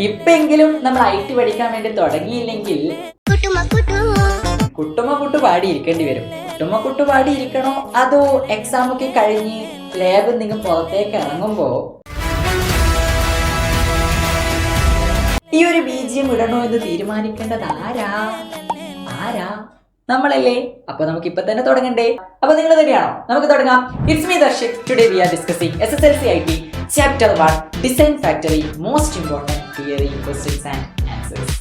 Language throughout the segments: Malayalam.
ഇപ്പെങ്കിലും നമ്മൾ IT പഠിക്കാൻ വേണ്ടി തുടങ്ങിയില്ലെങ്കിൽ കുട്ടുമ്മ പാടിയിരിക്കേണ്ടി വരും. കുട്ടുമ്മ പാടിയിരിക്കണോ അതോ എക്സാം ഒക്കെ കഴിഞ്ഞ് ലാബിൽ നിങ്ങൾ പുറത്തേക്ക് ഇറങ്ങുമ്പോ ഈ ഒരു BGM ഇടണോ എന്ന് തീരുമാനിക്കേണ്ടത് ആരാ നമ്മളല്ലേ? അപ്പൊ നമുക്ക് ഇപ്പൊ തന്നെ തുടങ്ങണ്ടേ? അപ്പൊ നിങ്ങൾ തന്നെയാണോ? നമുക്ക് തുടങ്ങാം. It's me Darshik. Today we are discussing SSLC IT chapter 1 design factory most important theory questions and answers.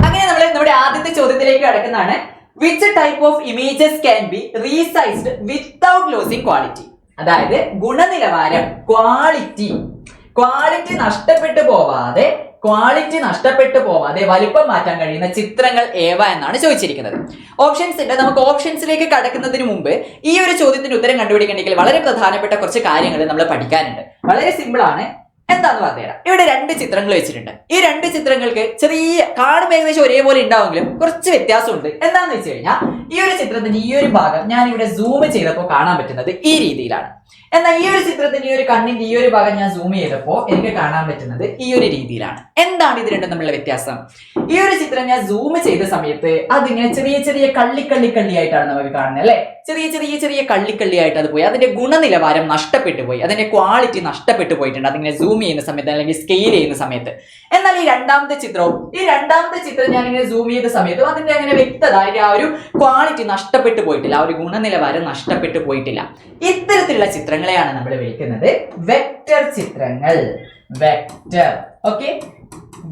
അങ്ങനെ നമ്മൾ നമ്മുടെ ആദ്യത്തെ ചോദ്യത്തിലേക്ക് കടക്കുന്നതാണ്. Which type of images can be resized without losing quality? അതായത് ഗുണനിലവാരം, ക്വാളിറ്റി നഷ്ടപ്പെട്ടു പോവാതെ വലിപ്പം മാറ്റാൻ കഴിയുന്ന ചിത്രങ്ങൾ ഏവ എന്നാണ് ചോദിച്ചിരിക്കുന്നത്. ഓപ്ഷൻസ് ഉണ്ട്. നമുക്ക് ഓപ്ഷൻസിലേക്ക് കടക്കുന്നതിന് മുമ്പ് ഈ ഒരു ചോദ്യത്തിന് ഉത്തരം കണ്ടുപിടിക്കണമെങ്കിൽ വളരെ പ്രധാനപ്പെട്ട കുറച്ച് കാര്യങ്ങൾ നമ്മൾ പഠിക്കാനുണ്ട്. വളരെ സിമ്പിൾ ആണ്. എന്താന്ന് പറഞ്ഞുതരാം. ഇവിടെ 2 ചിത്രങ്ങൾ വെച്ചിട്ടുണ്ട്. ഈ 2 ചിത്രങ്ങൾക്ക് ചെറിയ കാണുമ്പോൾ ഏകദേശം ഒരേപോലെ ഉണ്ടാവുമെങ്കിലും കുറച്ച് വ്യത്യാസമുണ്ട്. എന്താന്ന് വെച്ച് കഴിഞ്ഞാൽ ഈ ഒരു ചിത്രത്തിന്റെ ഈ ഒരു ഭാഗം ഞാൻ ഇവിടെ സൂം ചെയ്തപ്പോൾ കാണാൻ പറ്റുന്നത് ഈ രീതിയിലാണ്. എന്നാൽ ഈ ഒരു ചിത്രത്തിന്റെ ഈ ഒരു കണ്ണിന്റെ ഈ ഒരു ഭാഗം ഞാൻ സൂം ചെയ്തപ്പോൾ എനിക്ക് കാണാൻ പറ്റുന്നത് ഈ ഒരു രീതിയിലാണ്. എന്താണ് ഇത് രണ്ടും തമ്മിലുള്ള വ്യത്യാസം? ഈ ഒരു ചിത്രം ഞാൻ സൂം ചെയ്ത സമയത്ത് അതിങ്ങനെ ചെറിയ കള്ളിയായിട്ടാണ് നമുക്ക് കാണുന്നത്, അല്ലെ? ചെറിയ കള്ളിയായിട്ട് അത് പോയി. അതിന്റെ ഗുണനിലവാരം നഷ്ടപ്പെട്ടു പോയി, അതിന്റെ ക്വാളിറ്റി നഷ്ടപ്പെട്ടു പോയിട്ടുണ്ട് അതിങ്ങനെ സൂം ചെയ്യുന്ന സമയത്ത് അല്ലെങ്കിൽ സ്കെയിൽ ചെയ്യുന്ന സമയത്ത്. എന്നാൽ ഈ രണ്ടാമത്തെ ചിത്രം ഞാൻ ഇങ്ങനെ സൂം ചെയ്ത സമയത്ത് അതിന്റെ അങ്ങനെ വ്യക്തത, അതിന്റെ ആ ഒരു ക്വാളിറ്റി നഷ്ടപ്പെട്ടു പോയിട്ടില്ല, ആ ഒരു ഗുണനിലവാരം നഷ്ടപ്പെട്ടു പോയിട്ടില്ല. ഇത്തരത്തിലുള്ള ചിത്രങ്ങളെയാണ് നമ്മൾ വിളിക്കുന്നത് വെക്റ്റർ ചിത്രങ്ങൾ.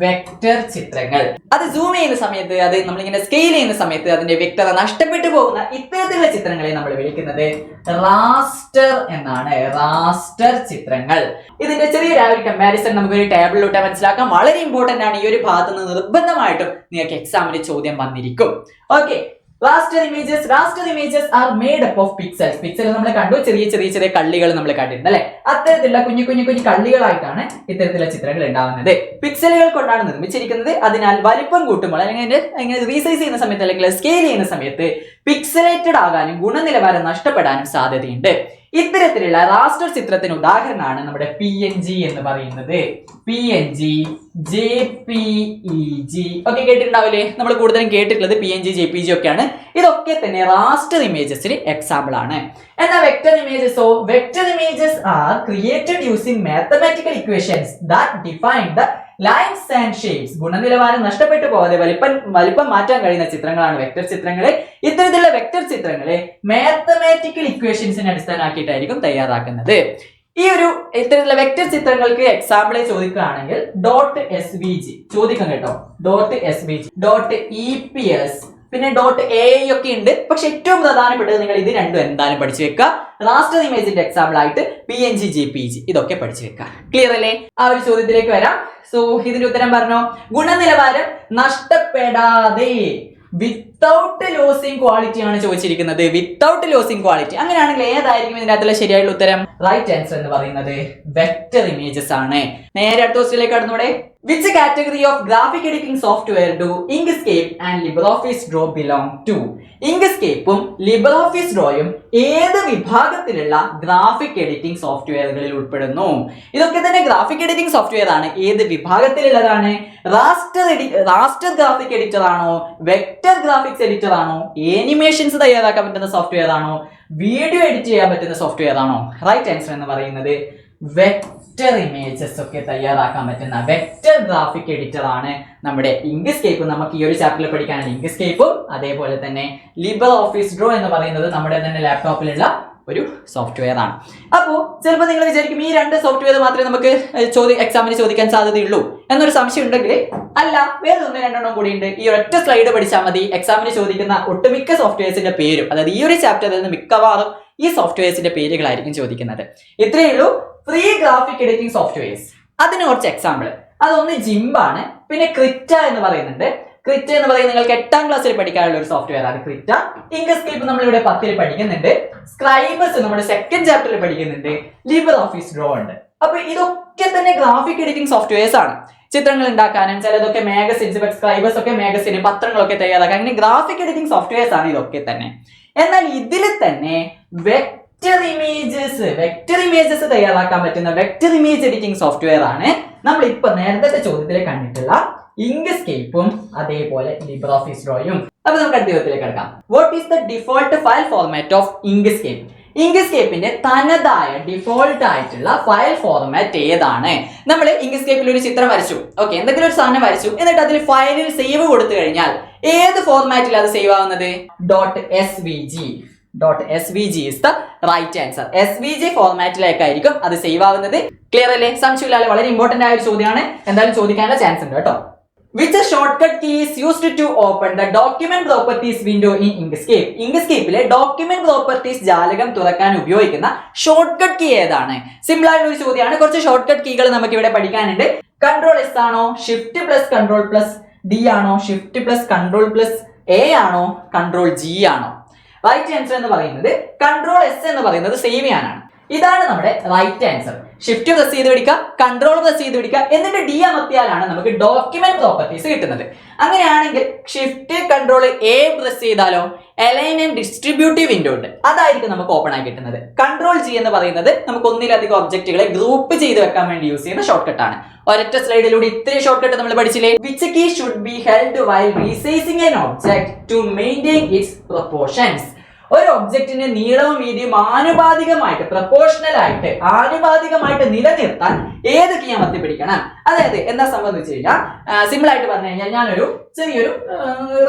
വെക്റ്റർ ചിത്രങ്ങൾ. അത് സൂം ചെയ്യുന്ന സമയത്ത്, അത് നമ്മളിങ്ങനെ സ്കെയിൽ ചെയ്യുന്ന സമയത്ത് അതിന്റെ വ്യക്തത നഷ്ടപ്പെട്ടു പോകുന്ന ഇത്തരത്തിലുള്ള ചിത്രങ്ങളെ നമ്മൾ വിളിക്കുന്നത് റാസ്റ്റർ എന്നാണ്. റാസ്റ്റർ ചിത്രങ്ങൾ. ഇതിന്റെ ചെറിയൊരു കമ്പാരിസൺ നമുക്കൊരു ടേബിളിലോട്ട് മനസ്സിലാക്കാം. വളരെ ഇമ്പോർട്ടന്റ് ആണ്. ഈ ഒരു ഭാഗത്ത് നിന്ന് നിർബന്ധമായിട്ടും നിങ്ങൾക്ക് എക്സാമിന് ചോദ്യം വന്നിരിക്കും. Okay. Raster images are made up of pixels. Pixel നമ്മൾ കണ്ടു, ചെറിയ കള്ളികൾ നമ്മൾ കണ്ടിട്ടുണ്ട്, അല്ലെ? അത്തരത്തിലുള്ള കുഞ്ഞു കള്ളികളായിട്ടാണ് ഇത്തരത്തിലുള്ള ചിത്രങ്ങൾ ഉണ്ടാവുന്നത്. പിക്സലുകൾ കൊണ്ടാണ് നിർമ്മിച്ചിരിക്കുന്നത്. അതിനാൽ വലിപ്പം കൂട്ടുമ്പോൾ അല്ലെങ്കിൽ റീസൈസ് ചെയ്യുന്ന സമയത്ത് അല്ലെങ്കിൽ സ്കെയിൽ ചെയ്യുന്ന സമയത്ത് പിക്സലേറ്റഡ് ആകാനും ഗുണനിലവാരം നഷ്ടപ്പെടാനും സാധ്യതയുണ്ട്. ഇത്തരത്തിലുള്ള റാസ്റ്റർ ചിത്രത്തിന് ഉദാഹരണമാണ് നമ്മുടെ PNG എന്ന് പറയുന്നത്. PNG, JPEG ഒക്കെ കേട്ടിട്ടുണ്ടാവില്ലേ? നമ്മൾ കൂടുതലും കേട്ടിട്ടുള്ളത് PNG, JPEG ഒക്കെയാണ്. ഇതൊക്കെ തന്നെ റാസ്റ്റർ ഇമേജസിന് എക്സാമ്പിൾ ആണ്. എന്നാൽ vector images are created using mathematical equations that define the lines and shapes. ഗുണനിലവാരം നഷ്ടപ്പെട്ടു പോകാതെ വലിപ്പം മാറ്റാൻ കഴിയുന്ന ചിത്രങ്ങളാണ് വെക്റ്റർ ചിത്രങ്ങൾ. ഇത്തരത്തിലുള്ള വെക്റ്റർ ചിത്രങ്ങളെ മാത്തമാറ്റിക്കൽ ഇക്വേഷൻസിനെ അടിസ്ഥാനമാക്കിയിട്ടായിരിക്കും തയ്യാറാക്കുന്നത്. ഇത്തരത്തിലുള്ള വെക്റ്റർ ചിത്രങ്ങൾക്ക് എക്സാമ്പിളെ ചോദിക്കുകയാണെങ്കിൽ .svg ചോദിക്കാം കേട്ടോ. .svg, .eps, പിന്നെ .ai ഒക്കെ ഉണ്ട്. പക്ഷെ ഏറ്റവും പ്രധാനപ്പെട്ടത് നിങ്ങൾ ഇത് രണ്ടും എന്തായാലും പഠിച്ചു വെക്കുക. റാസ്റ്റർ ഇമേജിന്റെ എക്സാമ്പിൾ ആയിട്ട് PNG, JPEG ഇതൊക്കെ പഠിച്ചു വെക്കുക. ക്ലിയർ അല്ലേ? ആ ഒരു ചോദ്യത്തിലേക്ക് വരാം. സോ ഇതിന്റെ ഉത്തരം പറഞ്ഞോ. ഗുണനിലവാരം നഷ്ടപ്പെടാതെ വിത്തൗട്ട് ലോസിംഗ് ക്വാളിറ്റി ആണ് ചോദിച്ചിരിക്കുന്നത്. Without losing quality. അങ്ങനെയാണെങ്കിൽ ഏതായിരിക്കും ഇതിനകത്തുള്ള ശരിയായിട്ടുള്ള ഉത്തരം? റൈറ്റ് ആൻസർ എന്ന് പറയുന്നത് വെക്റ്റർ ഇമേജസ് ആണ്. നേരെ അടുത്ത ക്വസ്റ്റ്യനിലേക്ക് കടന്നൂടെ. Which category of graphic editing software do Inkscape and LibreOffice Draw belong to? ഇങ്ക്സ്കേപ്പും LibreOffice Drawയും ഏത് വിഭാഗത്തിലുള്ള ഗ്രാഫിക് എഡിറ്റിംഗ് സോഫ്റ്റ്വെയറുകളിൽ ഉൾപ്പെടുന്നു? ഇതൊക്കെ തന്നെ ഗ്രാഫിക് എഡിറ്റിംഗ് സോഫ്റ്റ്വെയർ ആണ്. ഏത് വിഭാഗത്തിലുള്ളതാണ്? റാസ്റ്റർ ഗ്രാഫിക് എഡിറ്റർ ആണോ? വെക്റ്റർ ഗ്രാഫിക്സ് എഡിറ്റർ ആണോ? ആനിമേഷൻസ് തയ്യാറാക്കാൻ പറ്റുന്ന സോഫ്റ്റ്വെയർ ആണോ? വീഡിയോ എഡിറ്റ് ചെയ്യാൻ പറ്റുന്ന സോഫ്റ്റ്വെയർ ആണോ? റൈറ്റ് ആൻസർ എന്ന് പറയുന്നത് വെക്റ്റർ ഇമേജസ് ഒക്കെ തയ്യാറാക്കാൻ പറ്റുന്ന വെക്റ്റർ ഗ്രാഫിക് എഡിറ്റർ ആണ് നമ്മുടെ ഇങ്ക്സ്കേപ്പ്. നമുക്ക് ഈ ഒരു ചാപ്റ്ററിൽ പഠിക്കാനുള്ള ഇങ്ക്സ്കേപ്പും അതേപോലെ തന്നെ LibreOffice Draw എന്ന് പറയുന്നത് നമ്മുടെ തന്നെ ലാപ്ടോപ്പിലുള്ള ഒരു സോഫ്റ്റ്വെയർ ആണ്. അപ്പോൾ ചിലപ്പോൾ നിങ്ങൾ വിചാരിക്കും ഈ 2 സോഫ്റ്റ്വെയർ മാത്രമേ നമുക്ക് എക്സാമിന് ചോദിക്കാൻ സാധ്യതയുള്ളൂ എന്നൊരു സംശയം ഉണ്ടെങ്കിൽ അല്ല, വേറെ 1-2 കൂടി ഉണ്ട്. ഈ ഒറ്റ സ്ലൈഡ് പഠിച്ചാൽ മതി. എക്സാമിന് ചോദിക്കുന്ന ഒട്ടുമിക്ക സോഫ്റ്റ്വെയർസിന്റെ പേരും, അതായത് ഈ ഒരു ചാപ്റ്ററിൽ നിന്ന് മിക്കവാറും ഈ സോഫ്റ്റ്വെയർസിന്റെ പേരുകളായിരിക്കും ചോദിക്കുന്നത്. ഇത്രയേ ഉള്ളൂ ഫ്രീ ഗ്രാഫിക് എഡിറ്റിംഗ് സോഫ്റ്റ്വെയർസ്. അതിന് കുറച്ച് എക്സാമ്പിൾ. അതൊന്ന് ജിംബ് ആണ്. പിന്നെ ക്രിറ്റ എന്ന് പറയുന്നുണ്ട്. ക്രിറ്റ എന്ന് പറയുന്നത് നിങ്ങൾക്ക് 8ാം ക്ലാസ്സിൽ പഠിക്കാനുള്ള ഒരു സോഫ്റ്റ്വെയർ ആണ് ക്രിറ്റ. ഇങ്ക്സ്കേപ്പ് നമ്മൾ ഇവിടെ 10ൽ പഠിക്കുന്നുണ്ട്. സ്ക്രൈബസ് നമ്മുടെ 2nd ചാപ്റ്ററിൽ പഠിക്കുന്നുണ്ട്. LibreOffice Draw ഉണ്ട്. അപ്പൊ ഇതൊക്കെ തന്നെ ഗ്രാഫിക് എഡിറ്റിംഗ് സോഫ്റ്റ്വെയർസ് ആണ്. ചിത്രങ്ങൾ ഉണ്ടാക്കാനും ചിലതൊക്കെ മാഗസിൻസ്, സ്ക്രൈബേഴ്സ് ഒക്കെ മാഗസിൻ, പത്രങ്ങളൊക്കെ തയ്യാറാക്കാൻ അങ്ങനെ ഗ്രാഫിക് എഡിറ്റിംഗ് സോഫ്റ്റ്വെയർസ് ആണ് ഇതൊക്കെ തന്നെ. എന്നാൽ ഇതിൽ തന്നെ വെക്ടർ ഇമേജസ് തയ്യാറാക്കാൻ പറ്റുന്ന വെക്ടർ ഇമേജ് എഡിറ്റിംഗ് സോഫ്റ്റ്വെയർ ആണ് നമ്മൾ ഇപ്പൊ നേരത്തെ ചോദ്യത്തിൽ കണ്ടിട്ടുള്ള ഇങ്ക്സ്കേപ്പും അതേപോലെ ലിബ്രിയോഫീസ് ഡ്രോയും. അപ്പൊ നമുക്ക് അടുത്ത ചോദ്യത്തിലേക്ക് കിടക്കാം. What is the default file format of Inkscape? ഇങ്ക്സ്കേപ്പിന്റെ തനതായ ഡിഫോൾട്ട് ആയിട്ടുള്ള ഫയൽ ഫോർമാറ്റ് ഏതാണ്? നമ്മൾ ഇങ്ക്സ്കേപ്പിൽ ഒരു ചിത്രം വരച്ചു, ഓക്കെ, എന്തെങ്കിലും ഒരു സാധനം വരച്ചു, എന്നിട്ട് അതിൽ ഫയലിൽ സേവ് കൊടുത്തു കഴിഞ്ഞാൽ ഏത് ഫോർമാറ്റിൽ അത് സേവ് ആവുന്നത്? .svg is the right answer. svg ഫോർമാറ്റിലേക്കായിരിക്കും അത് സേവ് ആവുന്നത്. ക്ലിയർ അല്ലേ? സംശയമില്ലാതെ വളരെ ഇമ്പോർട്ടന്റ് ആയ ഒരു ചോദ്യമാണ്, എന്തായാലും ചോദിക്കാനുള്ള ചാൻസ് ഉണ്ട് കേട്ടോ. Which shortcut key is used to open the document properties window in Inkscape? ഇങ്ക്സ്കേപ്പിലെ ഡോക്യുമെന്റ് പ്രോപ്പർട്ടീസ് ജാലകം തുറക്കാൻ ഉപയോഗിക്കുന്ന ഷോർട്ട് കട്ട് കീ ഏതാണ്? സിമ്പിൾ ആയിട്ടുള്ള ഒരു ചോദ്യമാണ്. കുറച്ച് ഷോർട്ട് കട്ട് കീകൾ നമുക്ക് ഇവിടെ പഠിക്കാനുണ്ട്. Ctrl+S ആണോ, Shift+Ctrl+D ആണോ, Shift+Ctrl+A ആണോ, Ctrl+G ആണോ? റൈറ്റ് ആൻസർ എന്ന് പറയുന്നത് Ctrl+S എന്ന് പറയുന്നത് സേവ് ചെയ്യാനാണ്. ഇതാണ് നമ്മുടെ റൈറ്റ് ആൻസർ. ഷിഫ്റ്റ് പ്രസ് ചെയ്ത് പിടിക്കുക, കൺട്രോൾ പ്രസ് ചെയ്ത് പിടിക്കുക, എന്നിട്ട് ഡി അമർത്തിയാലാണ് നമുക്ക് ഡോക്യുമെന്റ് പ്രോപ്പർട്ടീസ് കിട്ടുന്നത്. അങ്ങനെയാണെങ്കിൽ ഷിഫ്റ്റ് കൺട്രോൾ എ പ്രസ് ചെയ്താലോ അലൈൻ ആൻഡ് ഡിസ്ട്രിബ്യൂട്ടീവ് വിൻഡോ ഉണ്ട്, അതായിരിക്കും നമുക്ക് ഓപ്പൺ ആയി കിട്ടുന്നത്. കൺട്രോൾ ജി എന്ന് പറയുന്നത് നമുക്ക് ഒന്നിലധികം ഒബ്ജക്റ്റുകളെ ഗ്രൂപ്പ് ചെയ്ത് വെക്കാൻ വേണ്ടി യൂസ് ചെയ്യുന്ന ഷോർട്ട് കട്ട് ആണ്. ഒരൊറ്റ സ്ലൈഡിലൂടെ ഇത്രയും ഷോർട്ട് കട്ട് നമ്മൾ പഠിച്ചില്ലേ? Which key should be held while resizing an object to maintain its proportions? ഒരു ഒബ്ജക്റ്റിന്റെ നീളവും വീതിയും ആനുപാതികമായിട്ട് ആനുപാതികമായിട്ട് നിലനിർത്താൻ ഏത് കീ അമർത്തി പിടിക്കണം? അതായത് എന്താ സംബന്ധിച്ച് കഴിഞ്ഞാൽ സിമ്പിൾ ആയിട്ട് പറഞ്ഞു കഴിഞ്ഞാൽ ഞാനൊരു ചെറിയൊരു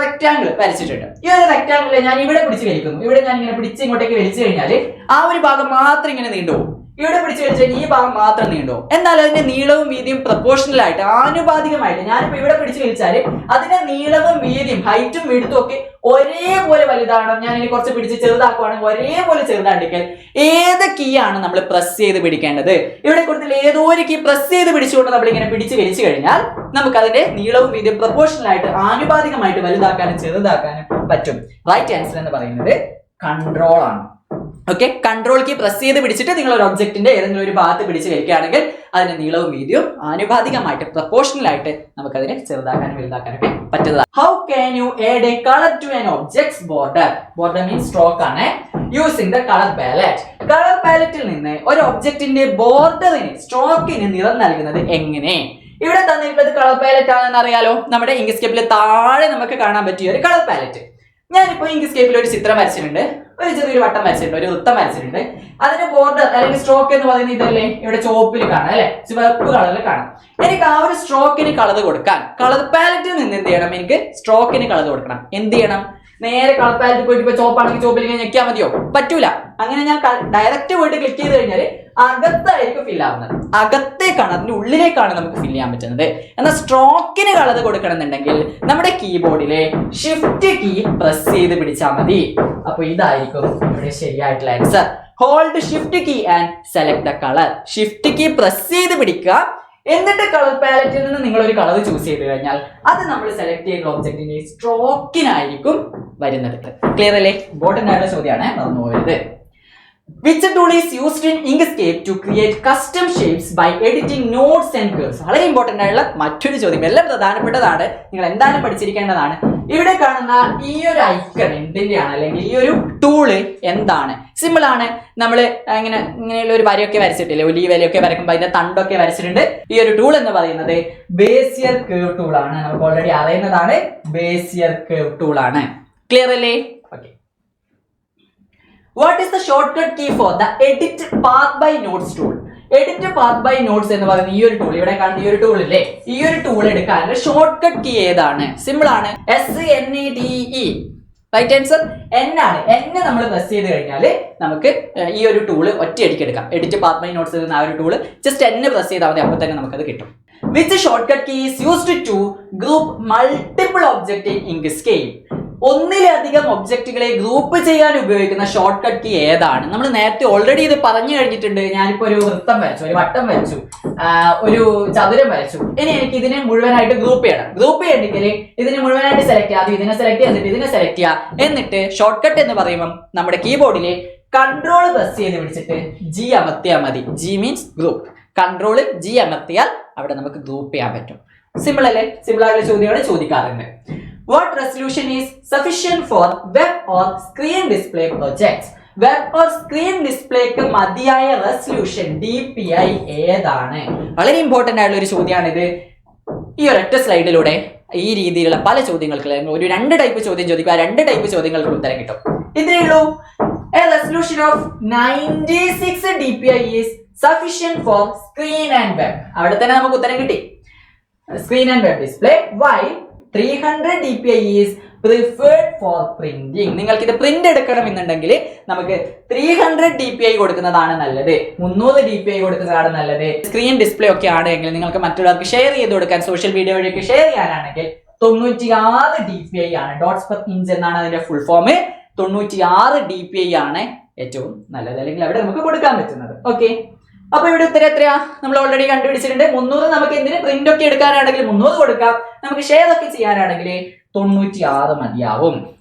റെക്ടാംഗിൾ വരച്ചിട്ടുണ്ട്. ഈ ഒരു റെക്ടാംഗിൾ ഞാൻ ഇവിടെ പിടിച്ച് വലിക്കുന്നു, ഇവിടെ ഞാൻ ഇങ്ങനെ പിടിച്ച് ഇങ്ങോട്ടേക്ക് വലിച്ചു കഴിഞ്ഞാൽ ആ ഒരു ഭാഗം മാത്രം ഇങ്ങനെ നീണ്ടുപോകും. ഇവിടെ പിടിച്ച് വലിച്ചാൽ ഈ ഭാഗം മാത്രം നീണ്ടുപോകും. എന്നാൽ അതിന്റെ നീളവും വീതിയും പ്രൊപ്പോർഷണൽ ആയിട്ട് ആനുപാതികമായിട്ട് ഞാനിപ്പോ ഇവിടെ പിടിച്ച് വലിച്ചാൽ അതിന്റെ നീളവും വീതിയും ഹൈറ്റും വിഡ്ത്തും ഒക്കെ ഒരേപോലെ വലുതാണ്. ഞാൻ ഇനി കുറച്ച് പിടിച്ച് ചെറുതാക്കുവാണെങ്കിൽ ഒരേപോലെ ചെറുതാണ്ടിരിക്കാൻ ഏത് കീ ആണ് നമ്മൾ പ്രസ് ചെയ്ത് പിടിക്കേണ്ടത്? ഇവിടെ കൂടുതൽ ഏതോ ഒരു കീ പ്രസ് ചെയ്ത് പിടിച്ചുകൊണ്ട് നമ്മൾ ഇങ്ങനെ പിടിച്ച് വലിച്ചു കഴിഞ്ഞാൽ നമുക്ക് അതിന്റെ നീളവും വീതിയും പ്രൊപ്പോർഷണൽ ആയിട്ട് ആനുപാതികമായിട്ട് വലുതാക്കാനും ചെറുതാക്കാനും പറ്റും. റൈറ്റ് ആൻസർ എന്ന് പറയുന്നത് കൺട്രോൾ ആണ്. ഓക്കെ, കൺട്രോൾ കീ പ്രസ് ചെയ്ത് പിടിച്ചിട്ട് നിങ്ങൾ ഒരു ഒബ്ജക്റ്റിന്റെ ഏതെങ്കിലും ഒരു ഭാഗത്ത് പിടിച്ച് വലിക്കുകയാണെങ്കിൽ അതിന്റെ നീളവും വീതിയും ആനുപാതികമായിട്ട് പ്രൊപ്പോർഷണൽ ആയിട്ട് നമുക്ക് അതിനെ ചെറുതാക്കാനും വലുതാക്കാനും ഒക്കെ പറ്റുന്നതാണ്. How can you add a colour to an objects border? Border means stroke ആണ്. Using the colour palette. Colour പാലറ്റിൽ നിന്ന് ഒരു ഒബ്ജക്റ്റിന്റെ ബോർഡറിന് സ്ട്രോക്കിന് നിറം നൽകുന്നത് എങ്ങനെ? ഇവിടെ തന്നിട്ടുള്ളത് കളർ പാലറ്റ് ആണെന്ന് അറിയാലോ. നമ്മുടെ ഇങ്ക്സ്കേപ്പിൽ താഴെ നമുക്ക് കാണാൻ പറ്റിയ ഒരു കളർ പാലറ്റ്. ഞാനിപ്പോ ഇങ്ക്സ്കേപ്പിൽ ഒരു ചിത്രം വരച്ചിട്ടുണ്ട്, ഒരു ചെറിയൊരു വട്ടം വരച്ചിട്ടുണ്ട്, ഒരു വൃത്തം വരച്ചിട്ടുണ്ട്. അതിന്റെ ബോർഡർ അല്ലെങ്കിൽ സ്ട്രോക്ക് എന്ന് പറയുന്നത് ഇതല്ലേ, ഇവിടെ ചുവപ്പിൽ കാണാം അല്ലെ, ചുവപ്പ് കളറിൽ കാണാം. എനിക്ക് ആ ഒരു സ്ട്രോക്കിന് കളർ കൊടുക്കാൻ കളർ പാലറ്റിൽ നിന്ന് എന്ത് ചെയ്യണം? എനിക്ക് സ്ട്രോക്കിന് കളർ കൊടുക്കണം. എന്ത് ചെയ്യണം? നേരെ കളർ പാലറ്റ് പോയിട്ട് ഇപ്പൊ ചോപ്പാണെങ്കിൽ ചോപ്പിൽ ഇങ്ങനെ ഞെക്കിയാൽ മതിയോ? പറ്റൂല. അങ്ങനെ ഞാൻ ഡയറക്റ്റ് പോയിട്ട് ക്ലിക്ക് ചെയ്ത് കഴിഞ്ഞാൽ അകത്തായിരിക്കും ഫിൽ ആവുന്നത്. അകത്തേക്കാണ്, അതിന്റെ ഉള്ളിലേക്കാണ് നമുക്ക് ഫിൽ ചെയ്യാൻ പറ്റുന്നത്. എന്നാൽ സ്ട്രോക്കിന് കളർ കൊടുക്കണം എന്നുണ്ടെങ്കിൽ നമ്മുടെ കീബോർഡിലെ ഷിഫ്റ്റ് കീ പ്രസ് ചെയ്ത് പിടിച്ചാൽ മതി. അപ്പൊ ഇതായിരിക്കും ഇവിടെ ശരിയായിട്ടുള്ള answer. Hold shift key and select the colour. Shift key press ചെയ്ത് പിടിക്കുക, എന്നിട്ട് കളർ പാലറ്റിൽ നിന്ന് നിങ്ങൾ ഒരു കളർ ചൂസ് ചെയ്ത് കഴിഞ്ഞാൽ അത് നമ്മൾ സെലക്ട് ചെയ്യുന്ന ഒബ്ജക്റ്റിന്റെ സ്ട്രോക്കിനായിരിക്കും വരുന്നത്. ക്ലിയർ അല്ലേ? ഇമ്പോർട്ടന്റ് ആയിട്ടുള്ള ചോദ്യമാണ്, മറന്നു പോകരുത്. Which tool is used in Inkscape to create custom shapes by editing nodes and curves? വളരെ ഇമ്പോർട്ടന്റ് ആയിട്ടുള്ള മറ്റൊരു ചോദ്യം, എല്ലാം പ്രധാനപ്പെട്ടതാണ്, നിങ്ങൾ എന്തായാലും പഠിച്ചിരിക്കേണ്ടതാണ്. ഇവിടെ കാണുന്ന ഈ ഒരു ഐക്കൺ എന്തിന്റെയാണ്, അല്ലെങ്കിൽ ഈ ഒരു ടൂള് എന്താണ്? സിമ്പിൾ ആണ്. നമ്മൾ ഇങ്ങനെയുള്ള ഒരു വരയൊക്കെ വരച്ചിട്ടില്ലേ, ഒലി വരയൊക്കെ വരയ്ക്കുമ്പോൾ അതിന്റെ തണ്ടൊക്കെ വരച്ചിട്ടുണ്ട്. ഈ ഒരു ടൂൾ എന്ന് പറയുന്നത് ബേസിയർ കേവ് ടൂൾ ആണ്. നമുക്ക് ഓൾറെഡി അറിയുന്നതാണ്, ബേസിയർ കേവ് ടൂൾ ആണ്. ക്ലിയർ അല്ലേ? Okay. What is the shortcut key for the edit path by nodes tool? Edit path by nodes എന്ന് പറയുന്ന ഈ ഒരു ടൂൾ, ഇവിടെ കാണുന്ന ഈ ഒരു ടൂൾ ഇല്ലേ, ഈ ഒരു ടൂൾ എടുക്കാനുള്ള ഷോർട്ട് കട്ട് കീ ഏതാണ്? സിമ്പിൾ ആണ്, SNEDE. റൈറ്റ് ആൻസർ N ആണ്. N നമ്മൾ പ്രസ് ചെയ്ത് കഴിഞ്ഞാൽ നമുക്ക് ഈ ഒരു ടൂൾ ഒറ്റയടിക്ക് എടുക്കാം. എഡിറ്റ് പാത്ത് ബൈ നോട്ട്സ് എന്ന ആ ഒരു ടൂൾ ജസ്റ്റ് N പ്രസ് ചെയ്താൽ മതി, അപ്പോൾ തന്നെ നമുക്കത് കിട്ടും. Which shortcut key is used to group multiple objects in Inkscape? ഒന്നിലധികം ഒബ്ജക്റ്റുകളെ ഗ്രൂപ്പ് ചെയ്യാൻ ഉപയോഗിക്കുന്ന ഷോർട്ട് കട്ട് കീ ഏതാണ്? നമ്മൾ നേരത്തെ ഓൾറെഡി ഇത് പറഞ്ഞു കഴിഞ്ഞിട്ടുണ്ട്. ഞാനിപ്പോ ഒരു വൃത്തം വരച്ചു, ഒരു വട്ടം വരച്ചു, ഒരു ചതുരം വരച്ചു. ഇനി എനിക്ക് ഇതിനെ മുഴുവനായിട്ട് ഗ്രൂപ്പ് ചെയ്യണം. ഗ്രൂപ്പ് ചെയ്യണമെങ്കിൽ ഇതിനെ മുഴുവനായിട്ട് സെലക്ട് ചെയ്യാം, ആദ്യം ഇതിനെ സെലക്ട് ചെയ്തിട്ട് ഇതിനെ സെലക്ട് ചെയ്യാം. എന്നിട്ട് ഷോർട്ട് കട്ട് എന്ന് പറയുമ്പോൾ നമ്മുടെ കീബോർഡിലെ കൺട്രോൾ പ്രസ് ചെയ്ത് പിടിച്ചിട്ട് G അമർത്തിയാൽ മതി. G means group. Control G അമർത്തിയാൽ അവിടെ നമുക്ക് ഗ്രൂപ്പ് ചെയ്യാൻ പറ്റും. സിമ്പിൾ അല്ലേ? സിമ്പിൾ ആയിട്ടുള്ള ചോദ്യങ്ങൾ ചോദിക്കാറുണ്ട്. What resolution is sufficient for web or screen display projects? Web or screen ഡിസ്പ്ലേക്ക് മതിയായ റെസൊല്യൂഷൻ DPI ഏതാണ്? വളരെ ഇമ്പോർട്ടന്റ് ആയിട്ടുള്ള ഒരു ചോദ്യമാണിത്. ഈ ഒരൊറ്റ സ്ലൈഡിലൂടെ ഈ രീതിയിലുള്ള പല ചോദ്യങ്ങൾക്ക് ഒരു 2 ടൈപ്പ് ചോദ്യം ചോദിക്കും. ആ 2 ടൈപ്പ് ചോദ്യങ്ങൾക്ക് ഉത്തരം കിട്ടും. ഇത്രയേ ഉള്ളൂ. A resolution of 96 DPI is sufficient for screen and web. അവിടെ തന്നെ നമുക്ക് ഉത്തരം കിട്ടി. Screen and web display. While 300 DPI is preferred for printing. നിങ്ങൾക്ക് ഇത് പ്രിന്റ് എടുക്കണം എന്നുണ്ടെങ്കിൽ നമുക്ക് 300 DPI കൊടുക്കുന്നതാണ് നല്ലത്, 300 DPI കൊടുക്കുന്നതാണ് നല്ലത്. സ്ക്രീൻ ഡിസ്പ്ലേ ഒക്കെ ആണെങ്കിൽ നിങ്ങൾക്ക് മറ്റുള്ളവർക്ക് ഷെയർ ചെയ്ത് കൊടുക്കാൻ, സോഷ്യൽ മീഡിയ വഴിയൊക്കെ ഷെയർ ചെയ്യാനാണെങ്കിൽ 96 DPI ആണ്. ഡോട്ട്സ് പെർ ഇഞ്ച് എന്നാണ് അതിന്റെ ഫുൾ ഫോം. 96 DPI ആണ് ഏറ്റവും നല്ലത്, അല്ലെങ്കിൽ അവിടെ നമുക്ക് കൊടുക്കാൻ പറ്റുന്നത്. ഓക്കെ, അപ്പൊ ഇവിടെ ഉത്തരം എത്രയാ? നമ്മൾ ഓൾറെഡി കണ്ടുപിടിച്ചിട്ടുണ്ട്. 300 നമുക്ക് എന്തിന് പ്രിന്റ് ഒക്കെ എടുക്കാനാണെങ്കിൽ 300 കൊടുക്കാം, നമുക്ക് ഷെയർ ഒക്കെ ചെയ്യാനാണെങ്കിൽ 96 മതിയാവും.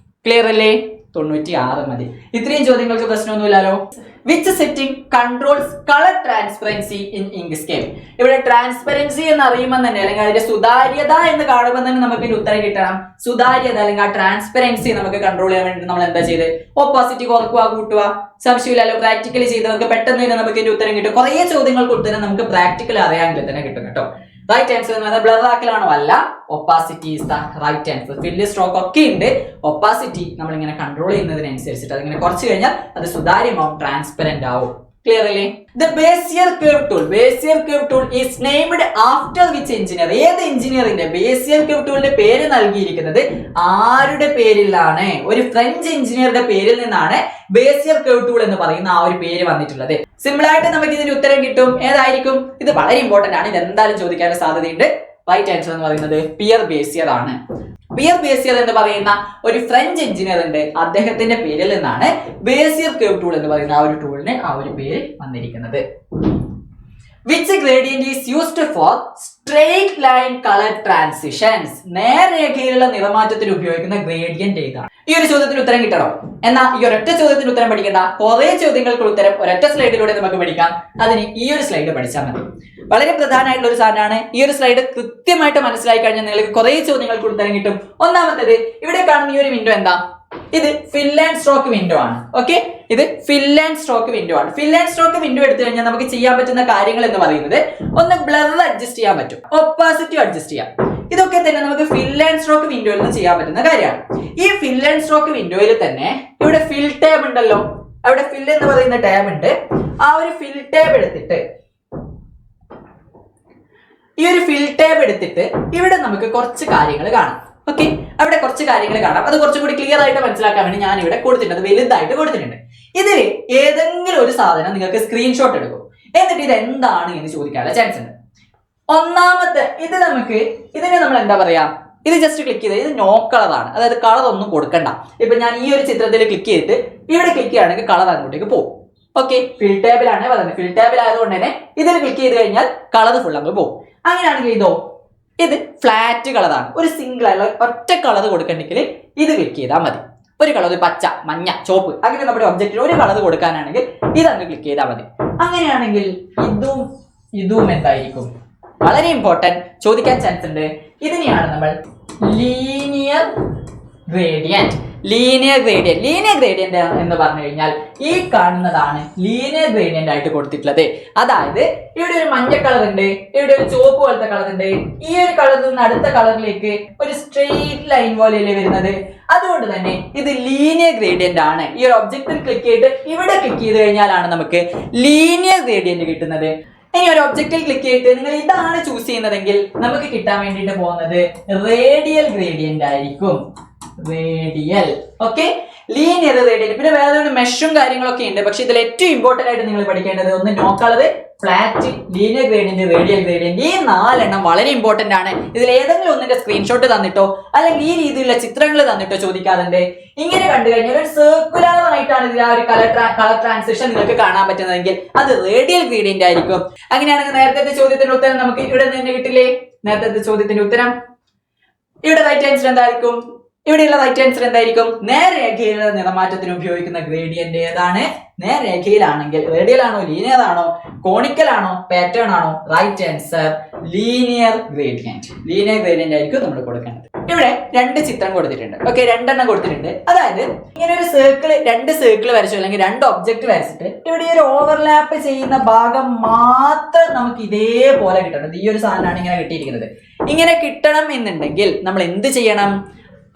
ക്ലിയർ അല്ലേ? 96 മതി. ഇത്രയും ചോദ്യങ്ങൾക്ക് പ്രശ്നമൊന്നുമില്ലല്ലോ. Which setting controls colour transparency in Inkscape? ഇവിടെ ട്രാൻസ്പെറൻസി എന്ന് അറിയുമ്പോൾ തന്നെ, അല്ലെങ്കിൽ അതിന്റെ സുതാര്യത എന്ന് കാണുമ്പോൾ തന്നെ നമുക്ക് ഇതിന് ഉത്തരം കിട്ടണം. സുതാര്യത അല്ലെങ്കിൽ ആ ട്രാൻസ്പെറൻസി നമുക്ക് കൺട്രോൾ ചെയ്യാൻ വേണ്ടി നമ്മൾ എന്താ ചെയ്ത്? ഒപ്പാസിറ്റി കുറക്കുക, കൂട്ടുക. സംശയമില്ലല്ലോ. പ്രാക്ടിക്കലി ചെയ്തവർക്ക് പെട്ടെന്ന് തന്നെ നമുക്ക് ഇതിന്റെ ഉത്തരം കിട്ടും. കുറേ ചോദ്യങ്ങൾക്ക് ഉത്തരം നമുക്ക് പ്രാക്ടിക്കൽ അറിയാമെങ്കിൽ തന്നെ കിട്ടും കേട്ടോ. റൈറ്റ് ആൻസർ എന്ന് പറയുന്നത് ബ്ലർ ആക്കലാണോ? അല്ല, opacity is the right answer. Fill stroke ഒക്കെ ഉണ്ട്. ഒപ്പാസിറ്റി നമ്മൾ ഇങ്ങനെ കൺട്രോൾ ചെയ്യുന്നതിനനുസരിച്ചിട്ട് അതിങ്ങനെ കുറച്ച് കഴിഞ്ഞാൽ അത് സുതാര്യമാവും, ട്രാൻസ്പെറന്റ് ആവും. ക്ലിയർ അല്ലേ? The Bezier curve tool. Bezier curve tool is named after which engineer? ഏത് എഞ്ചിനീയറിന്റെ ബേസിയർ കർവ് ടൂളിന്റെ പേര് നൽകിയിരിക്കുന്നത് ആരുടെ പേരിലാണ്? ഒരു ഫ്രഞ്ച് എഞ്ചിനീയറുടെ പേരിൽ നിന്നാണ് ബേസിയർ കർവ് ടൂൾ എന്ന് പറയുന്ന ആ ഒരു പേര് വന്നിട്ടുള്ളത്. സിമ്പിൾ ആയിട്ട് നമുക്ക് ഇതിന്റെ ഉത്തരം കിട്ടും. ഏതായിരിക്കും? ഇത് വളരെ ഇമ്പോർട്ടന്റ് ആണ്, ഇത് എന്തായാലും ചോദിക്കാനുള്ള സാധ്യതയുണ്ട്. റൈറ്റ് ആൻസർ എന്ന് പറയുന്നത് പിയർ ബേസിയർ ആണ്. പിയർ ബേസിയർ എന്ന് പറയുന്ന ഒരു ഫ്രഞ്ച് എഞ്ചിനീയർ ഉണ്ട്, അദ്ദേഹത്തിന്റെ പേരിൽ നിന്നാണ് ബേസിയർ കർവ് ടൂൾ എന്ന് പറയുന്ന ആ ഒരു ടൂളിന് ആ ഒരു പേര് വന്നിരിക്കുന്നത്. Which gradient is used for straight line colour transitions? നേർരേഖയിലുള്ള നിറമാറ്റത്തിന് ഉപയോഗിക്കുന്ന ഗ്രേഡിയന്റ് ഏതാണ്? ഈ ഒരു ചോദ്യത്തിന് ഉത്തരം കിട്ടണം. എന്നാൽ ഈ ഒരൊറ്റ ചോദ്യത്തിന് ഉത്തരം പഠിക്കേണ്ട, കുറെ ചോദ്യങ്ങൾക്ക് ഉത്തരം ഒരൊറ്റ സ്ലൈഡിലൂടെ നമുക്ക് പഠിക്കാം. അതിന് ഈ ഒരു സ്ലൈഡ് പഠിച്ചാൽ മതി. വളരെ പ്രധാനമായിട്ടുള്ള ഒരു സാധനമാണ്. ഈ ഒരു സ്ലൈഡ് കൃത്യമായിട്ട് മനസ്സിലായി കഴിഞ്ഞാൽ നിങ്ങൾക്ക് കുറെ ചോദ്യങ്ങൾക്ക് ഉത്തരം കിട്ടും. ഒന്നാമത്തേത്, ഇവിടെ കാണുന്ന ഈ ഒരു വിൻഡോ എന്താ? ഇത് ഫിൽ ആൻഡ് സ്ട്രോക്ക് വിൻഡോ ആണ്. ഓക്കെ, ഇത് ഫിൽ ആൻഡ് സ്ട്രോക്ക് വിൻഡോ ആണ്. ഫിൽ ആൻഡ് സ്ട്രോക്ക് വിൻഡോ എടുത്തു കഴിഞ്ഞാൽ നമുക്ക് ചെയ്യാൻ പറ്റുന്ന കാര്യങ്ങൾ എന്ന് പറയുന്നത്, ഒന്ന് ബ്ലർ അഡ്ജസ്റ്റ് ചെയ്യാൻ പറ്റും, ഒപ്പാസിറ്റി അഡ്ജസ്റ്റ് ചെയ്യാം. ഇതൊക്കെ തന്നെ നമുക്ക് ഫിൽ ആൻഡ് സ്ട്രോക്ക് വിൻഡോയിൽ നിന്ന് ചെയ്യാൻ പറ്റുന്ന കാര്യമാണ്. ഈ ഫിൽ ആൻഡ് സ്ട്രോക്ക് വിൻഡോയിൽ തന്നെ ഇവിടെ ഫിൽ ടാബ് ഉണ്ടല്ലോ, അവിടെ ഫിൽ എന്ന് പറയുന്ന ടാബ് ഉണ്ട്. ആ ഒരു ഫിൽ ടാബ് എടുത്തിട്ട്, ഈ ഒരു ഫിൽ ടാബ് എടുത്തിട്ട് ഇവിടെ നമുക്ക് കുറച്ച് കാര്യങ്ങൾ കാണാം. ഓക്കെ, അവിടെ കുറച്ച് കാര്യങ്ങൾ കാണാം. അത് കുറച്ചും കൂടി ക്ലിയർ ആയിട്ട് മനസ്സിലാക്കാൻ വേണ്ടി ഞാൻ ഇവിടെ കൊടുത്തിട്ടുണ്ട്, അത് വലുതായിട്ട് കൊടുത്തിട്ടുണ്ട്. ഇതിൽ ഏതെങ്കിലും ഒരു സാധനം നിങ്ങൾക്ക് സ്ക്രീൻഷോട്ട് എടുക്കും, എന്നിട്ട് ഇത് എന്താണ് എന്ന് ചോദിക്കാനുള്ള ചാൻസ് ഉണ്ട്. ഒന്നാമത്തെ ഇതിനെ നമ്മൾ എന്താ പറയാ, ഇത് ജസ്റ്റ് ക്ലിക്ക് ചെയ്ത്, ഇത് നോ കളറാണ്, അതായത് കളർ ഒന്നും കൊടുക്കണ്ട. ഇപ്പൊ ഞാൻ ഈ ഒരു ചിത്രത്തിൽ ക്ലിക്ക് ചെയ്തിട്ട് ഇവിടെ ക്ലിക്ക് ചെയ്യുകയാണെങ്കിൽ കളർ അങ്ങോട്ടേക്ക് പോകും. ഓക്കെ, ഫിൽ ടാബിലാണ് പറയുന്നത്. ഫിൽ ടാബിൽ ആയതുകൊണ്ട് തന്നെ ഇതിൽ ക്ലിക്ക് ചെയ്ത് കഴിഞ്ഞാൽ കളർ ഫുൾ അങ്ങ് പോകും. അങ്ങനെയാണെങ്കിൽ ഇത് ഫ്ലാറ്റ് കളറാണ്, ഒരു സിംഗിൾ ആയിട്ടുള്ള ഒറ്റ കളർ കൊടുക്കണമെങ്കിൽ ഇത് ക്ലിക്ക് ചെയ്താൽ മതി. ഒരു കളർ, പച്ച, മഞ്ഞ, ചുവപ്പ്, അങ്ങനെ നമ്മുടെ ഒബ്ജക്റ്റിന് ഒരു കളർ കൊടുക്കാനാണെങ്കിൽ ഇതങ്ങ് ക്ലിക്ക് ചെയ്താൽ മതി. അങ്ങനെയാണെങ്കിൽ ഇതും എന്തായിരിക്കും? വളരെ ഇമ്പോർട്ടന്റ്, ചോദിക്കാൻ ചാൻസ് ഉണ്ട്. ഇതിനെയാണ് നമ്മൾ ലീനിയർ ഗ്രേഡിയന്റ്. ലീനിയർ ഗ്രേഡിയന്റ് എന്ന് പറഞ്ഞു കഴിഞ്ഞാൽ ഈ കാണുന്നതാണ് ലീനിയർ ഗ്രേഡിയന്റ് ആയിട്ട് കൊടുത്തിട്ടുള്ളത്. അതായത് ഇവിടെ ഒരു മഞ്ഞ കളർ ഉണ്ട്, ഇവിടെ ഒരു ചുവപ്പ് പോലത്തെ കളർ ഉണ്ട്. ഈ ഒരു കളറിൽ നിന്ന് അടുത്ത കളറിലേക്ക് ഒരു സ്ട്രെയിറ്റ് ലൈൻ പോലെയല്ലേ വരുന്നത്. അതുകൊണ്ട് തന്നെ ഇത് ലീനിയർ ഗ്രേഡിയന്റ് ആണ്. ഈ ഒരു ഒബ്ജക്റ്റിൽ ക്ലിക്ക് ചെയ്തിട്ട് ഇവിടെ ക്ലിക്ക് ചെയ്ത് കഴിഞ്ഞാലാണ് നമുക്ക് ലീനിയർ ഗ്രേഡിയന്റ് കിട്ടുന്നത്. ഇനി ഒരു ഒബ്ജക്റ്റിൽ ക്ലിക്ക് ചെയ്തിട്ട് നിങ്ങൾ ഇതാണ് ചൂസ് ചെയ്യുന്നതെങ്കിൽ നമുക്ക് കിട്ടാൻ വേണ്ടിയിട്ട് പോകുന്നത് റേഡിയൽ ഗ്രേഡിയന്റ് ആയിരിക്കും. റേഡിയൽ. Okay, linear Radiant. പിന്നെ വേറെ ഒരു മെഷും കാര്യങ്ങളൊക്കെ ഉണ്ട്. പക്ഷെ ഇതിൽ ഏറ്റവും ഇമ്പോർട്ടന്റ് ആയിട്ട് നിങ്ങൾ പഠിക്കേണ്ടത് ഒന്ന് no colour, flat, linear gradient, radial gradient. ഈ 4 എണ്ണം വളരെ ഇമ്പോർട്ടന്റ് ആണ്. ഇതിൽ ഏതെങ്കിലും ഒന്നിന്റെ സ്ക്രീൻഷോട്ട് തന്നിട്ടോ അല്ലെങ്കിൽ ഈ രീതിയിലുള്ള ചിത്രങ്ങൾ തന്നിട്ടോ ചോദിക്കാറുണ്ട്. ഇങ്ങനെ കണ്ടു കഴിഞ്ഞാൽ ഒരു സർക്കുലർ ആയിട്ടാണ് ഇതിൽ ആ ഒരു കളർ ട്രാൻസിഷൻ നിങ്ങൾക്ക് കാണാൻ പറ്റുന്നതെങ്കിൽ അത് റേഡിയൽ ഗ്രേഡിയന്റ് ആയിരിക്കും. അങ്ങനെയാണെങ്കിൽ നേരത്തെ ചോദ്യത്തിന്റെ ഉത്തരം നമുക്ക് ഇവിടെ നിന്ന് കിട്ടില്ലേ? നേരത്തെ ചോദ്യത്തിന്റെ ഉത്തരം ഇവിടെ റൈറ്റ് ആൻസർ എന്തായിരിക്കും? ഇവിടെയുള്ള റൈറ്റ് ആൻസർ എന്തായിരിക്കും? നേർരേഖയിലെ നിറമാറ്റത്തിന് ഉപയോഗിക്കുന്ന ഗ്രേഡിയന്റ് ഏതാണ്? നേർരേഖയിലാണെങ്കിൽ റേഡിയൽ ആണോ, ലീനിയർ ആണോ, കോണിക്കൽ ആണോ, പാറ്റേൺ ആണോ? Right answer linear gradient. Linear gradient ആയിരിക്കും നമ്മൾ കൊടുക്കേണ്ടത്. ഇവിടെ രണ്ട് ചിത്രം കൊടുത്തിട്ടുണ്ട്. ഓക്കെ, രണ്ടെണ്ണം കൊടുത്തിട്ടുണ്ട്. അതായത് ഇങ്ങനെ ഒരു രണ്ട് സർക്കിൾ വരച്ചു അല്ലെങ്കിൽ രണ്ട് ഒബ്ജക്റ്റ് വരച്ചിട്ട് ഇവിടെ ഒരു ഓവർലാപ്പ് ചെയ്യുന്ന ഭാഗം മാത്രം നമുക്ക് ഇതേപോലെ കിട്ടണം. ഈ ഒരു സാധനമാണ് ഇങ്ങനെ കിട്ടിയിരിക്കുന്നത്. ഇങ്ങനെ കിട്ടണം എന്നുണ്ടെങ്കിൽ നമ്മൾ എന്ത് ചെയ്യണം?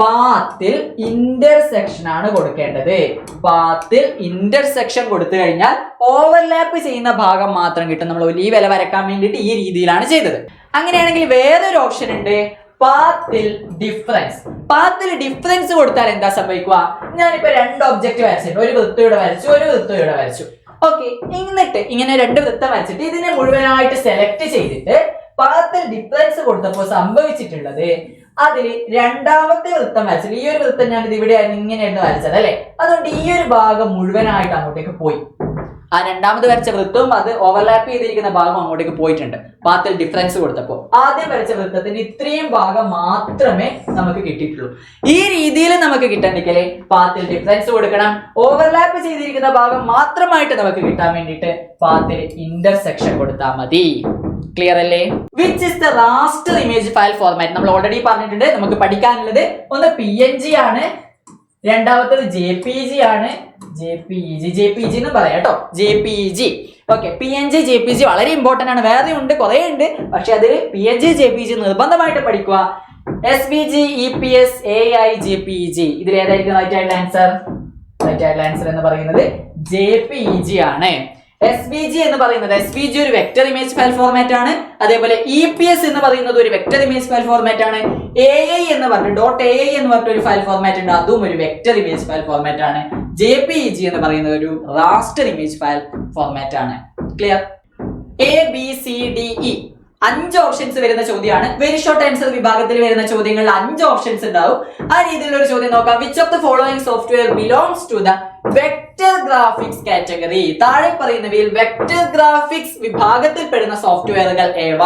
പാത്തിൽ ഇന്റർസെക്ഷൻ ആണ് കൊടുക്കേണ്ടത്. പാത്തിൽ ഇന്റർസെക്ഷൻ കൊടുത്തു കഴിഞ്ഞാൽ ഓവർലാപ്പ് ചെയ്യുന്ന ഭാഗം മാത്രം കിട്ടും. നമ്മൾ ഈ വില വരക്കാൻ വേണ്ടിയിട്ട് ഈ രീതിയിലാണ് ചെയ്തത്. അങ്ങനെയാണെങ്കിൽ വേറൊരു ഓപ്ഷൻ ഉണ്ട്, പാത്തിൽ ഡിഫറൻസ്. പാത്തിൽ ഡിഫറൻസ് കൊടുത്താൽ എന്താ സംഭവിക്കുക? ഞാനിപ്പോ രണ്ട് ഒബ്ജക്റ്റ് വരച്ചിട്ടുണ്ട്. ഒരു വൃത്തം ഇവിടെ വരച്ചു, ഒരു വൃത്തം ഇവിടെ വരച്ചു. ഓക്കെ, എന്നിട്ട് ഇങ്ങനെ രണ്ട് വൃത്തം വരച്ചിട്ട് ഇതിനെ മുഴുവനായിട്ട് സെലക്ട് ചെയ്തിട്ട് പാത്തിൽ ഡിഫറൻസ് കൊടുത്തപ്പോൾ സംഭവിച്ചിട്ടുള്ളത്, അതിൽ രണ്ടാമത്തെ വൃത്തം വരച്ചത്, ഈ ഒരു വൃത്തം ഞാൻ ഇത് ഇവിടെയായിരുന്നു ഇങ്ങനെയായിരുന്നു വരച്ചത് അല്ലെ, അതുകൊണ്ട് ഈ ഒരു ഭാഗം മുഴുവനായിട്ട് അങ്ങോട്ടേക്ക് പോയി. ആ രണ്ടാമത് വരച്ച വൃത്തവും അത് ഓവർലാപ്പ് ചെയ്തിരിക്കുന്ന ഭാഗം അങ്ങോട്ടേക്ക് പോയിട്ടുണ്ട് പാത്തിൽ ഡിഫറൻസ് കൊടുത്തപ്പോൾ. ആദ്യം വരച്ച വൃത്തത്തിന്റെ ഇത്രയും ഭാഗം മാത്രമേ നമുക്ക് കിട്ടിയിട്ടുള്ളൂ. ഈ രീതിയിൽ നമുക്ക് കിട്ടണമെങ്കിൽ പാത്തിൽ ഡിഫറൻസ് കൊടുക്കണം. ഓവർലാപ്പ് ചെയ്തിരിക്കുന്ന ഭാഗം മാത്രമായിട്ട് നമുക്ക് കിട്ടാൻ വേണ്ടിയിട്ട് പാത്തിൽ ഇന്റർസെക്ഷൻ കൊടുത്താൽ മതി. ക്ലിയർ അല്ലേ? Which is the raster image file format? നമ്മൾ ഓൾറെഡി പറഞ്ഞിട്ടുണ്ട്. നമുക്ക് പഠിക്കാനുള്ളത് ഒന്ന് PNG ആണ്, രണ്ടാമത്തത് JPG ആണ്. JPG എന്ന് പറയാം കേട്ടോ, JPG. ഓക്കെ, PNG JPG വളരെ ഇമ്പോർട്ടന്റ് ആണ്. വേറെ ഉണ്ട്, കുറെ ഉണ്ട്, പക്ഷെ അതിൽ PNG JPG നിർബന്ധമായിട്ട് പഠിക്കുക. SVG EPS AI JPG ഇതിൽ ഏതായിരിക്കും റൈറ്റ് ആയിട്ടുള്ള ആൻസർ? റൈറ്റ് ആയിട്ടുള്ള ആൻസർ എന്ന് പറയുന്നത് JPG ആണ്. SVG എന്ന് പറയുന്നത്, SVG ഒരു വെക്ടർ ഇമേജ് ഫയൽ ഫോർമാറ്റ് ആണ്. അതേപോലെ EPS എന്ന് പറയുന്നത് ഒരു വെക്ടർ ഇമേജ് ഫയൽ ഫോർമാറ്റ് ആണ്. AI എന്ന് പറഞ്ഞ .ai എന്ന് പറഞ്ഞ ഒരു ഫയൽ ഫോർമാറ്റ് ഉണ്ട്, അതും ഒരു വെക്ടർ ഇമേജ് ഫയൽ ഫോർമാറ്റ് ആണ്. JPG എന്ന് പറയുന്നത് ഒരു റാസ്റ്റർ ഇമേജ് ഫയൽ ഫോർമാറ്റ് ആണ്. ക്ലിയർ? ABCDE 5 ഓപ്ഷൻസ് വരുന്ന ചോദ്യമാണ്. വെരി ഷോർട്ട് ആൻസർ വിഭാഗത്തിൽ വരുന്ന ചോദ്യങ്ങളിൽ 5 ഓപ്ഷൻസ് ഉണ്ടാവും. ആ രീതിയിലുള്ള ഒരു ചോദ്യം നോക്കാം. Which of the following software belongs to the vector graphics category? താഴെ പറയുന്നവയിൽ വെക്ടർ ഗ്രാഫിക്സ് വിഭാഗത്തിൽ പെടുന്ന സോഫ്റ്റ്വെയറുകൾ ഏവ?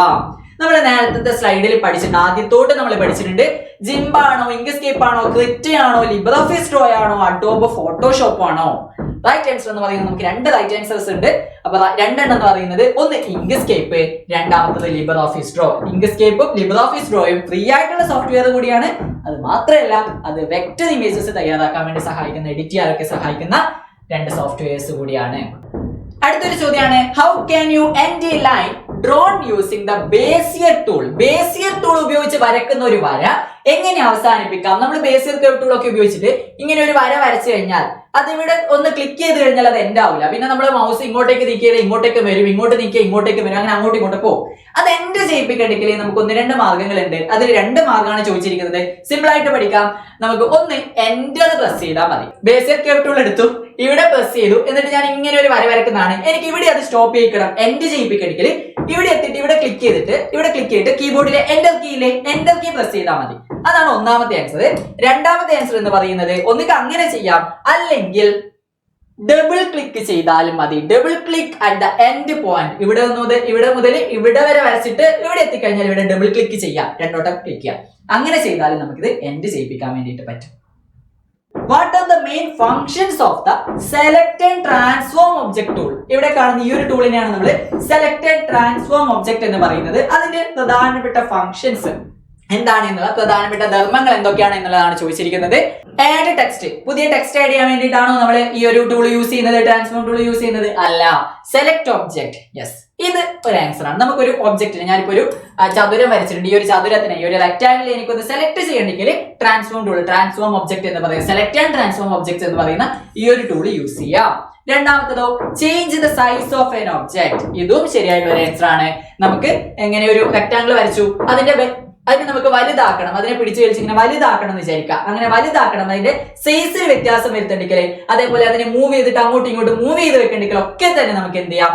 നമ്മൾ നേരത്തെ സ്ലൈഡിൽ പഠിച്ചിട്ടുണ്ട്. ആദ്യത്തോട്ട് നമ്മൾ പഠിച്ചിട്ടുണ്ട്. ജിംബ ആണോ, ഇങ്ക്സ്കേപ്പ് ആണോ, ക്രിറ്റ് ആണോ, ലിബ്രിയോഫിസ് ഡ്രോ ആണോ, അഡോബ് ഫോട്ടോഷോപ്പ് ആണോ? റൈറ്റ് ആൻസർ എന്ന് പറയുന്നത് നമുക്ക് 2 റൈറ്റ് ആൻസേഴ്സ് ഉണ്ട്. അപ്പൊ രണ്ടെണ്ണം എന്ന് പറയുന്നത് ഒന്ന് ഇങ്ക്സ്കേപ്പ്, രണ്ടാമത്തത് ലിബ്രിയോഫിസ് ഡ്രോ. ഇങ്ക്സ്കേപ്പും ലിബ്രിയോഫിസ് ഡ്രോയും ഫ്രീ ആയിട്ടുള്ള സോഫ്റ്റ്വെയർ കൂടിയാണ്. അത് മാത്രമല്ല, അത് വെക്ടർ ഇമേജസ് തയ്യാറാക്കാൻ വേണ്ടി സഹായിക്കുന്ന, എഡിറ്റ് ചെയ്യാനൊക്കെ സഹായിക്കുന്ന 2 സോഫ്റ്റ്വെയർസ് കൂടിയാണ്. അടുത്തൊരു ചോദ്യമാണ്, how can U end A line drawn using the Bezier tool? Bezier tool ഉപയോഗിച്ച് വരക്കുന്ന ഒരു വര എങ്ങനെ അവസാനിപ്പിക്കാം? നമ്മൾ ബേസിയർ കർവ് ടൂൾ ഒക്കെ ഉപയോഗിച്ചിട്ട് ഇങ്ങനെ ഒരു വര വരച്ചു കഴിഞ്ഞാൽ അതിവിടെ ഒന്ന് ക്ലിക്ക് ചെയ്ത് കഴിഞ്ഞാൽ അത് എൻഡ് ആവില്ല. പിന്നെ നമ്മൾ മൗസ് ഇങ്ങോട്ടേക്ക് നീക്കിയത് ഇങ്ങോട്ടേക്ക് വരും, ഇങ്ങോട്ട് നീക്കിയാൽ ഇങ്ങോട്ടേക്ക് വരും, അങ്ങനെ അങ്ങോട്ടും ഇങ്ങോട്ട് പോകും. അത് എൻഡ് ചെയ്യിപ്പിക്കണമെങ്കിൽ നമുക്ക് 1-2 മാർഗങ്ങളുണ്ട്. അതിൽ 2 മാർഗമാണ് ചോദിച്ചിരിക്കുന്നത്. സിമ്പിൾ ആയിട്ട് പഠിക്കാം. നമുക്ക് ഒന്ന് എന്റർ പ്രസ് ചെയ്താൽ മതി. ബേസിയർ കർവ് ടൂൾ എടുത്തു, ഇവിടെ പ്രസ് ചെയ്തു, എന്നിട്ട് ഞാൻ ഇങ്ങനെ ഒരു വര വരക്കുന്നതാണ്. എനിക്ക് ഇവിടെ അത് സ്റ്റോപ്പ് ചെയ്യിക്കണം, എൻഡ് ചെയ്യിപ്പിക്കണമെങ്കിൽ ഇവിടെ എത്തിയിട്ട് ഇവിടെ ക്ലിക്ക് ചെയ്തിട്ട് കീബോർഡിലെ എന്റർ കീയിലെ എന്റർ കീ പ്രസ് ചെയ്താൽ മതി. അതാണ് ഒന്നാമത്തെ ആൻസർ. രണ്ടാമത്തെ ആൻസർ എന്ന് പറയുന്നത് ഒന്നുകിൽ അങ്ങനെ ചെയ്യാം, അല്ലെങ്കിൽ ഡബിൾ ക്ലിക്ക് ചെയ്താലും മതി. Double click at the end point. ഇവിടെ മുതൽ ഇവിടെ വരെ വരച്ചിട്ട് ഇവിടെ എത്തിക്കഴിഞ്ഞാൽ ഇവിടെ ഡബിൾ ക്ലിക്ക് ചെയ്യാം, 2 വട്ടം ക്ലിക്ക് ചെയ്യാം. അങ്ങനെ ചെയ്താലും നമുക്കിത് എൻഡ് ചെയ്യിപ്പിക്കാൻ വേണ്ടിയിട്ട് പറ്റും. What are the main functions of the select and transform object tool? ഇവിടെ കാണുന്ന ഈ ഒരു ടൂളിനെയാണ് നമ്മൾ സെലക്ട് ആൻഡ് ട്രാൻസ്ഫോം ഒബ്ജക്ട് എന്ന് പറയുന്നത്. അതിന്റെ പ്രധാനപ്പെട്ട ഫങ്ഷൻസ് എന്താണ് എന്നുള്ള, പ്രധാനപ്പെട്ട ധർമ്മങ്ങൾ എന്തൊക്കെയാണ് എന്നുള്ളതാണ് ചോദിച്ചിരിക്കുന്നത്. ആഡ് ടെക്സ്റ്റ്, പുതിയ ടെക്സ്റ്റ് ആഡ് ചെയ്യാൻ വേണ്ടിയിട്ടാണോ നമ്മൾ ഈ ഒരു ടൂൾ യൂസ് ചെയ്യുന്നത്, ട്രാൻസ്ഫോം ടൂൾ യൂസ് ചെയ്യുന്നത്? അല്ല. സെലക്ട് ഒബ്ജക്ട്, യെസ്, ഇത് ഒരു ആൻസർ ആണ്. നമുക്കൊരു ഒബ്ജക്റ്റിന്, ഞാനിപ്പോ ഒരു ചതുരം വരച്ചിട്ടുണ്ട്. ഈ ഒരു ചതുരത്തിനെ, ഈ ഒരു റെക്ടാങ്കിൾ എനിക്കൊന്ന് സെലക്ട് ചെയ്യണമെങ്കിൽ ട്രാൻസ്ഫോം ടൂൾ, ട്രാൻസ്ഫോം ഒബ്ജക്ട് എന്ന് പറയുന്നത്, സെലക്ട് ആൻഡ് ട്രാൻസ്ഫോം ഒബ്ജക്ട് എന്ന് പറയുന്ന ഈ ഒരു ടൂൾ യൂസ് ചെയ്യാം. രണ്ടാമത്തതോ change the size of an object. ഇതും ശരിയായിട്ടുള്ള ഒരു ആൻസർ ആണ്. നമുക്ക് എങ്ങനെ ഒരു റെക്ടാങ്കിൾ വരച്ചു, അതിന് നമുക്ക് വലുതാക്കണം, അതിനെ പിടിച്ചു വലിച്ച് ഇങ്ങനെ വലുതാക്കണം എന്ന് വിചാരിക്കുക. അങ്ങനെ വലുതാക്കണം, അതിന്റെ സൈസിൽ വ്യത്യാസം വരുത്തണ്ടെങ്കിൽ, അതേപോലെ അതിനെ മൂവ് ചെയ്തിട്ട് അങ്ങോട്ടും ഇങ്ങോട്ടും മൂവ് ചെയ്ത് വെക്കണ്ടെങ്കിൽ ഒക്കെ തന്നെ നമുക്ക് എന്ത് ചെയ്യാം,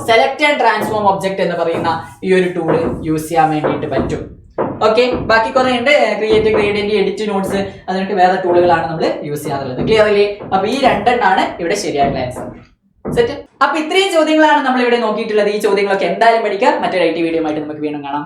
സെലക്ട് ആൻഡ് ട്രാൻസ്ഫോം ഒബ്ജക്ട് എന്ന് പറയുന്ന ഈ ഒരു ടൂള് യൂസ് ചെയ്യാൻ വേണ്ടിയിട്ട് പറ്റും. ഓക്കെ, ബാക്കി കുറെ ഉണ്ട്. ക്രിയേറ്റ്, ഗ്രേഡിയന്റ്, എഡിറ്റ് നോട്ട്സ്, അതിനൊക്കെ വേറെ ടൂളുകളാണ് നമ്മൾ യൂസ് ചെയ്യാറുള്ളത്. ക്ലിയർ അല്ലേ? അപ്പൊ ഈ 2 ഇവിടെ ശരിയായിട്ടുള്ള ആൻസർ. സെറ്റ്. അപ്പൊ ഇത്രയും ചോദ്യങ്ങളാണ് നമ്മൾ ഇവിടെ നോക്കിയിട്ടുള്ളത്. ഈ ചോദ്യങ്ങളൊക്കെ എന്തായാലും പഠിക്കാം. മറ്റൊരു IT വീഡിയോ ആയിട്ട് നമുക്ക് വീണ്ടും കാണാം.